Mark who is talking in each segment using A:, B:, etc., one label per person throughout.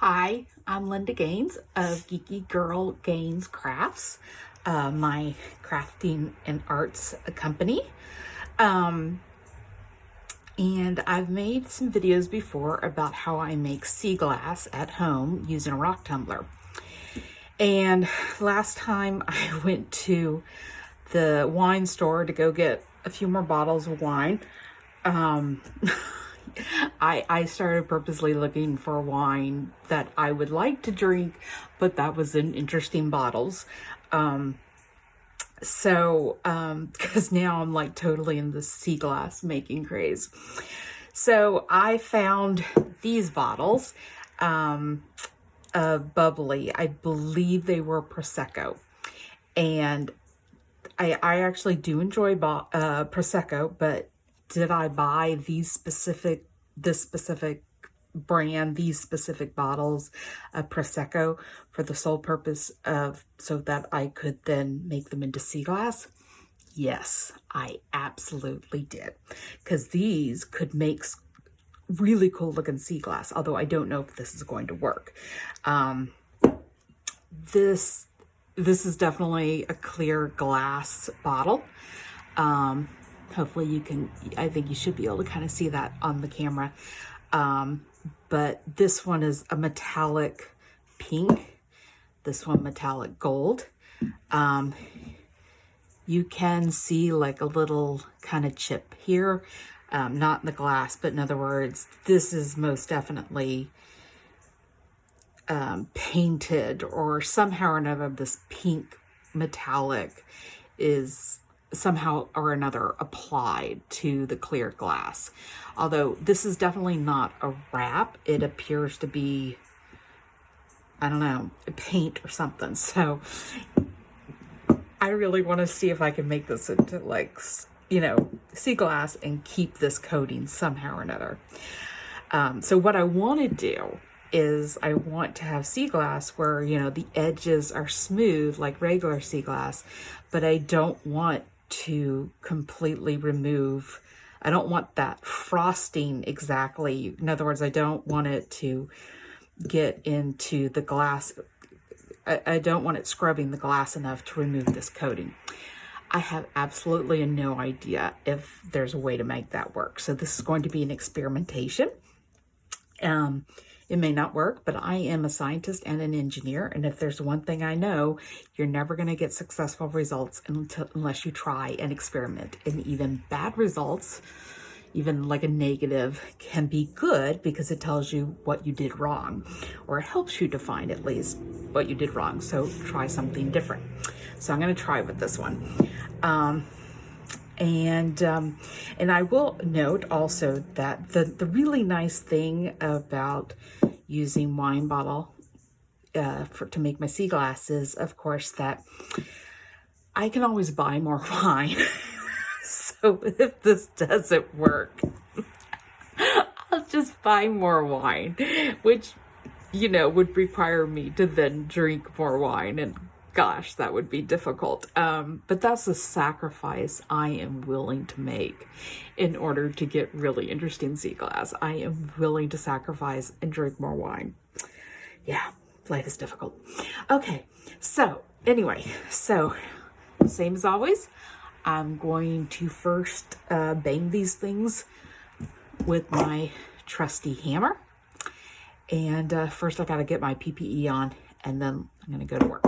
A: Hi, I'm Linda Gaines of Geeky Girl Gaines Crafts, my crafting and arts company. Um, and I've made some videos before about how I make sea glass at home using a rock tumbler. And last time I went to the wine store to go get a few more bottles of wine. I started purposely looking for wine that I would like to drink, but that was in interesting bottles. Because now I'm like totally in the sea glass making craze. So I found these bottles of bubbly. I believe they were Prosecco. And I actually do enjoy Prosecco, but did I buy this specific brand, these specific bottles of Prosecco for the sole purpose of so that I could then make them into sea glass? Yes, I absolutely did. Because these could make really cool looking sea glass, although I don't know if this is going to work. This is definitely a clear glass bottle. Hopefully you can, I think you should be able to kind of see that on the camera. But this one is a metallic pink, this one metallic gold. You can see like a little kind of chip here, not in the glass, but in other words, this is most definitely painted, or somehow or another this pink metallic is somehow or another applied to the clear glass. Although this is definitely not a wrap, it appears to be, I don't know, paint or something. So I really want to see if I can make this into like, sea glass and keep this coating somehow or another. So what I want to do is I want to have sea glass where, the edges are smooth like regular sea glass, but I don't want to completely remove, I don't want that frosting exactly. In other words, I don't want it to get into the glass. I don't want it scrubbing the glass enough to remove this coating. I have absolutely no idea if there's a way to make that work. So this is going to be an experimentation. It may not work, but I am a scientist and an engineer. And if there's one thing I know, you're never going to get successful results unless you try and experiment. And even bad results, even like a negative, can be good because it tells you what you did wrong, or it helps you define at least what you did wrong. So try something different. So I'm going to try with this one. And I will note also that the really nice thing about using wine bottle to make my sea glass is, of course, that I can always buy more wine. So if this doesn't work, I'll just buy more wine, which, would require me to then drink more wine, and gosh, that would be difficult. But that's a sacrifice I am willing to make in order to get really interesting sea glass. I am willing to sacrifice and drink more wine. Yeah, life is difficult. Okay, so anyway, same as always, I'm going to first bang these things with my trusty hammer. And first I got to get my PPE on, and then I'm going to go to work.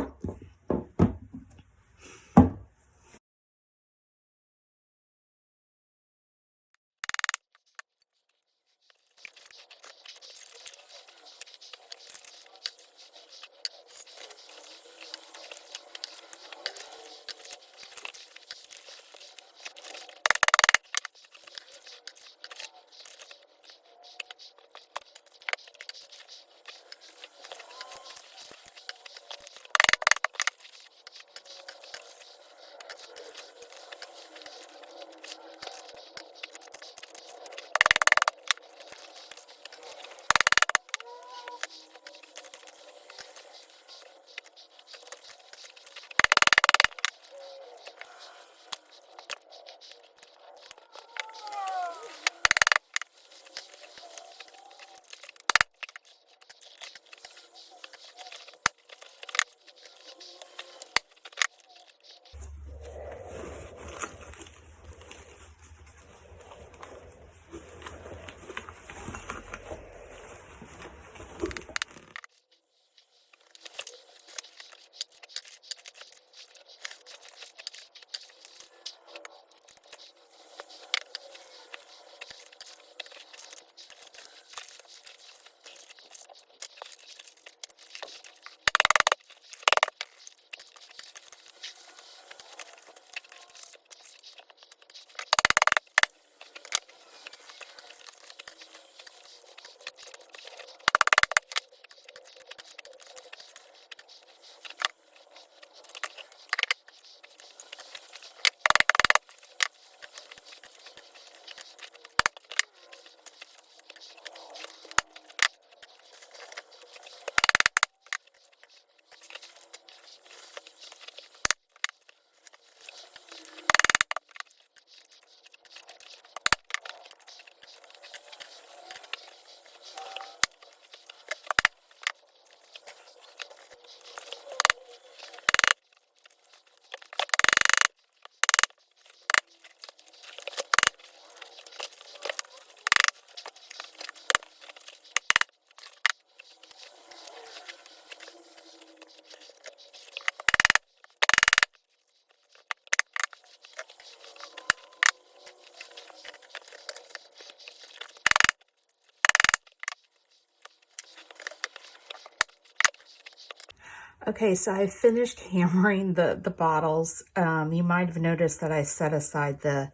A: Okay, so I finished hammering the bottles. You might have noticed that I set aside the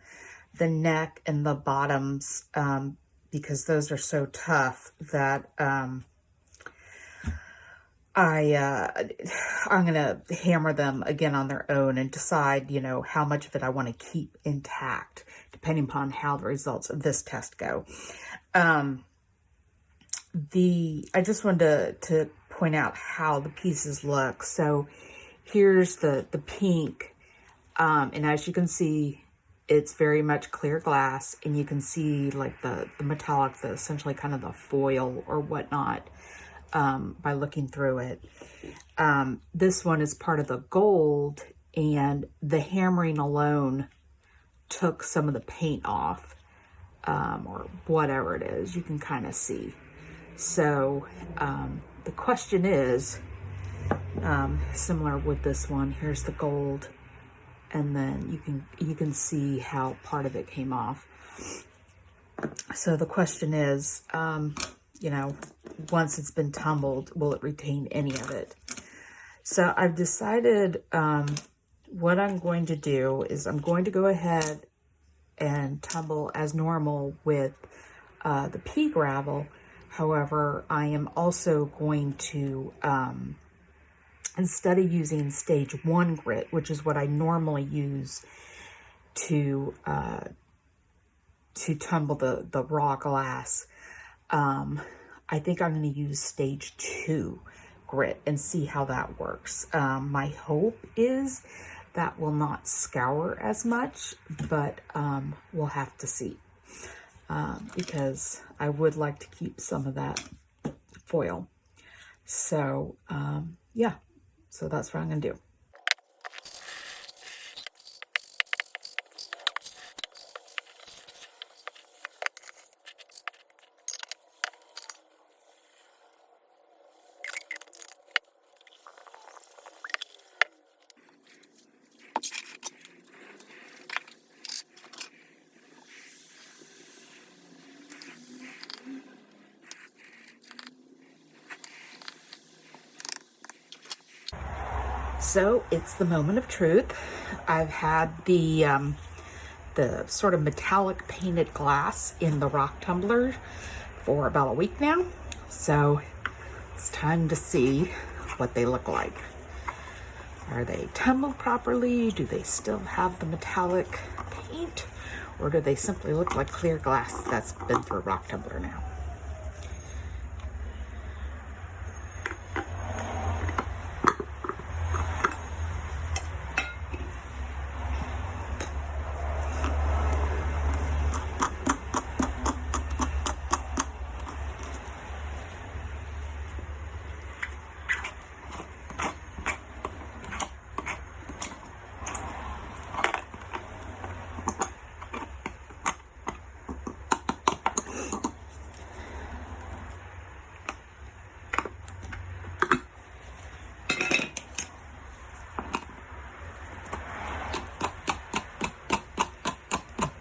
A: neck and the bottoms because those are so tough that I'm gonna hammer them again on their own and decide, you know, how much of it I want to keep intact, depending upon how the results of this test go. I just wanted to point out how the pieces look. So here's the pink, and as you can see, it's very much clear glass, and you can see like the metallic, the essentially kind of the foil or whatnot, by looking through it. This one is part of the gold, and the hammering alone took some of the paint off, or whatever it is, you can kind of see. So the question is, similar with this one, here's the gold, and then you can see how part of it came off. So the question is, you know, once it's been tumbled, will it retain any of it? So I've decided what I'm going to do is I'm going to go ahead and tumble as normal with the pea gravel. However, I am also going to, instead of using stage 1 grit, which is what I normally use to tumble the raw glass, I think I'm going to use stage 2 grit and see how that works. My hope is that will not scour as much, but we'll have to see. Because I would like to keep some of that foil. So, yeah, so that's what I'm going to do. So it's the moment of truth. I've had the sort of metallic painted glass in the rock tumbler for about a week now. So it's time to see what they look like. Are they tumbled properly? Do they still have the metallic paint? Or do they simply look like clear glass that's been through a rock tumbler now?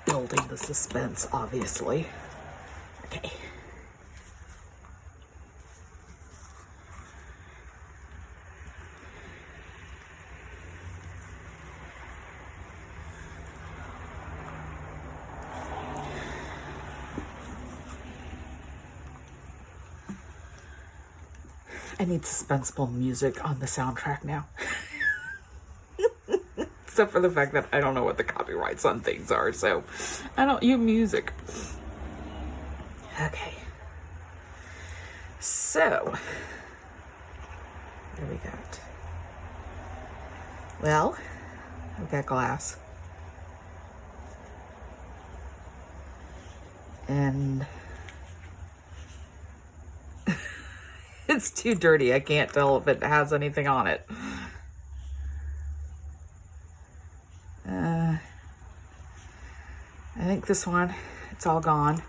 A: Building the suspense, obviously. Okay. I need suspenseful music on the soundtrack now. Except for the fact that I don't know what the copyrights on things are, so I don't use music. Okay. So, what do we got? Well, I've got glass. And it's too dirty. I can't tell if it has anything on it. I think this one, it's all gone.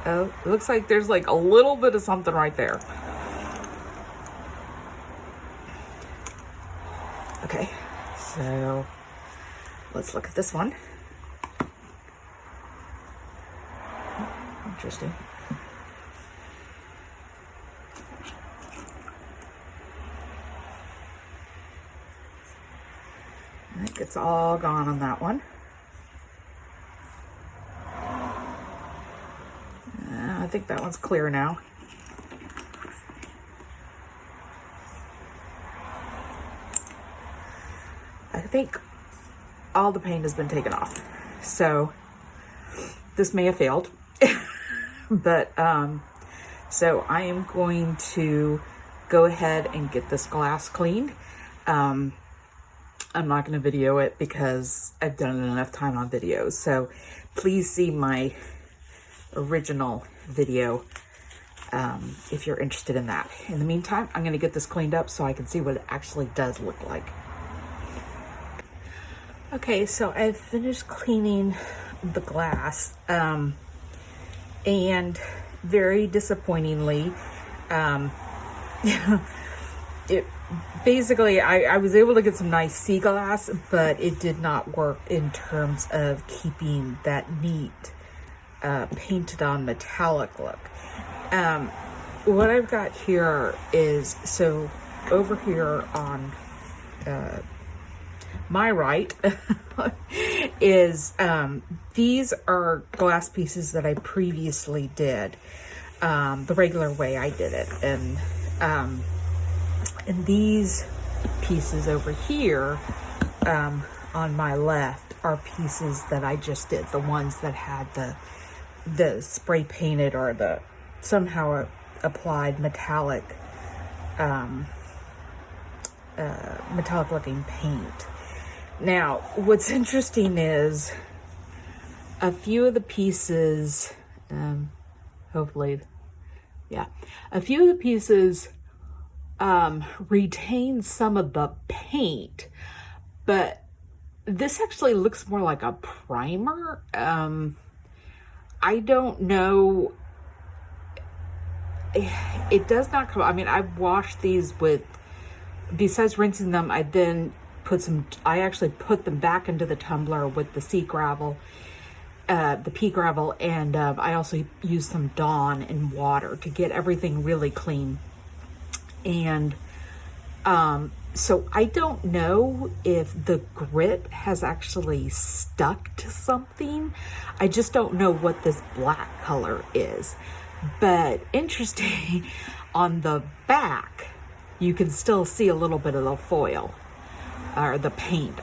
A: Oh, it looks like there's like a little bit of something right there. Okay, so let's look at this one. Interesting. It's all gone on that one. I think that one's clear now. I think all the paint has been taken off. So this may have failed, but so I am going to go ahead and get this glass cleaned. I'm not going to video it because I've done it enough time on videos. So please see my original video if you're interested in that. In the meantime, I'm going to get this cleaned up so I can see what it actually does look like. Okay, so I've finished cleaning the glass, and very disappointingly, it basically, I was able to get some nice sea glass, but it did not work in terms of keeping that neat painted on metallic look. What I've got here is, so over here on my right is these are glass pieces that I previously did the regular way I did it, and these pieces over here on my left are pieces that I just did, the ones that had the spray painted or the somehow applied metallic metallic looking paint. Now, what's interesting is a few of the pieces, hopefully, yeah, a few of the pieces retain some of the paint, but this actually looks more like a primer. I don't know. It does not come, I mean, I've washed these with, besides rinsing them, I then I actually put them back into the tumbler with the sea gravel, the pea gravel, and I also used some Dawn and water to get everything really clean. And so I don't know if the grit has actually stuck to something. I just don't know what this black color is. But interesting, on the back, you can still see a little bit of the foil or the paint,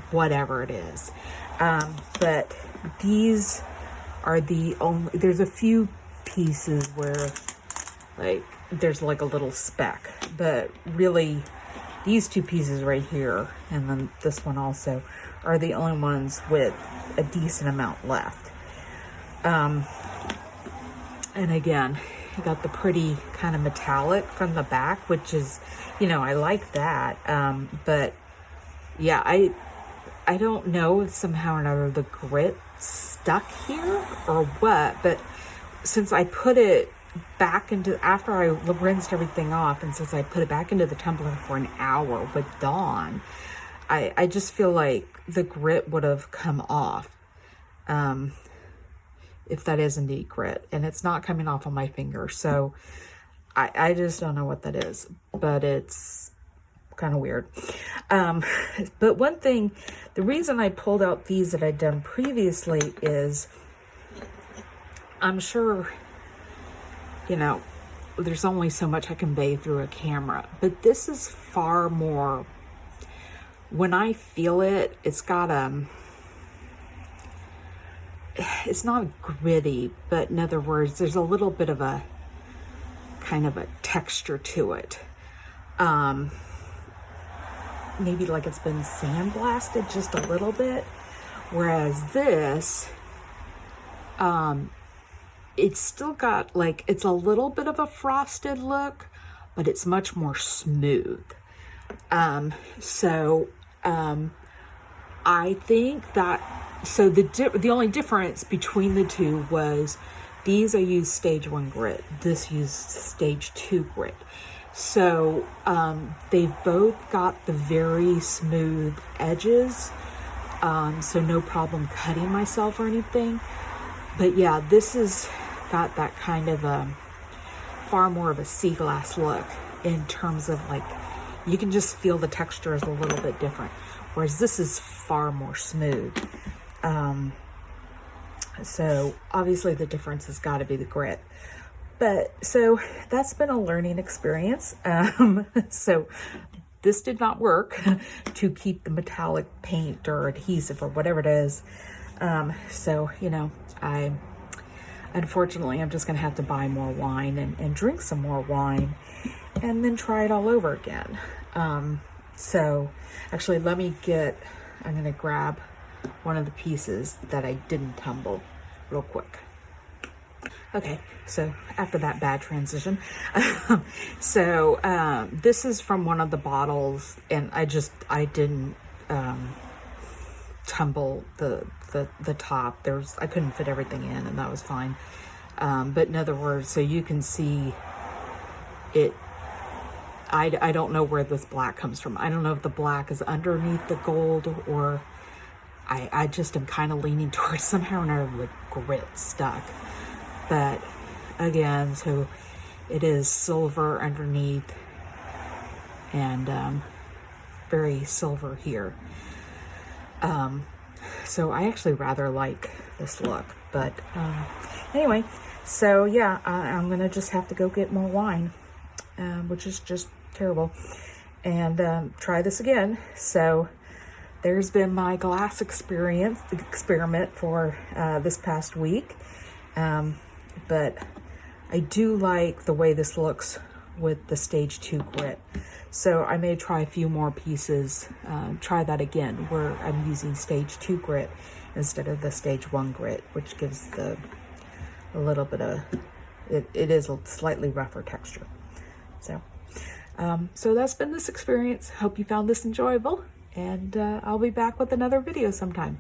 A: whatever it is. But these are the only, there's a few pieces where like there's like a little speck, but really these two pieces right here and then this one also are the only ones with a decent amount left. And again, you got the pretty kind of metallic from the back, which is, you know, I like that. But yeah, I don't know if somehow or another the grit stuck here or what, but since I put it back into, after I rinsed everything off, and since I put it back into the tumbler for an hour with Dawn, I just feel like the grit would have come off. If that is indeed grit, and it's not coming off on my finger. So I just don't know what that is, but it's kind of weird. But one thing, the reason I pulled out these that I'd done previously is I'm sure, you know, there's only so much I can convey through a camera, but this is far more, when I feel it, it's got it's not gritty, but in other words, there's a little bit of a kind of a texture to it. Maybe like it's been sandblasted just a little bit. Whereas this, it's still got like, it's a little bit of a frosted look, but it's much more smooth. I think that, so the only difference between the two was these I used stage 1 grit, this used stage 2 grit. So they've both got the very smooth edges, so no problem cutting myself or anything. But yeah, this has got that kind of far more of a sea glass look in terms of like, you can just feel the texture is a little bit different. whereas this is far more smooth. So obviously the difference has got to be the grit. But so that's been a learning experience. So this did not work to keep the metallic paint or adhesive or whatever it is. So, you know, unfortunately, I'm just going to have to buy more wine and drink some more wine and then try it all over again. So actually, I'm going to grab one of the pieces that I didn't tumble real quick. Okay, so after that bad transition, this is from one of the bottles, and I didn't tumble the top. I couldn't fit everything in, and that was fine. But in other words, so you can see it. I don't know where this black comes from. I don't know if the black is underneath the gold, or I just am kind of leaning towards somehow or another the grit stuck. But again, so it is silver underneath and very silver here. So I actually rather like this look. But anyway, so yeah, I'm going to just have to go get more wine, which is just terrible, and try this again. So there's been my glass experiment for this past week. But I do like the way this looks with the stage 2 grit. So I may try a few more pieces, try that again, where I'm using stage 2 grit instead of the stage 1 grit, which gives a little bit of, it is a slightly rougher texture. So that's been this experience. Hope you found this enjoyable, and I'll be back with another video sometime.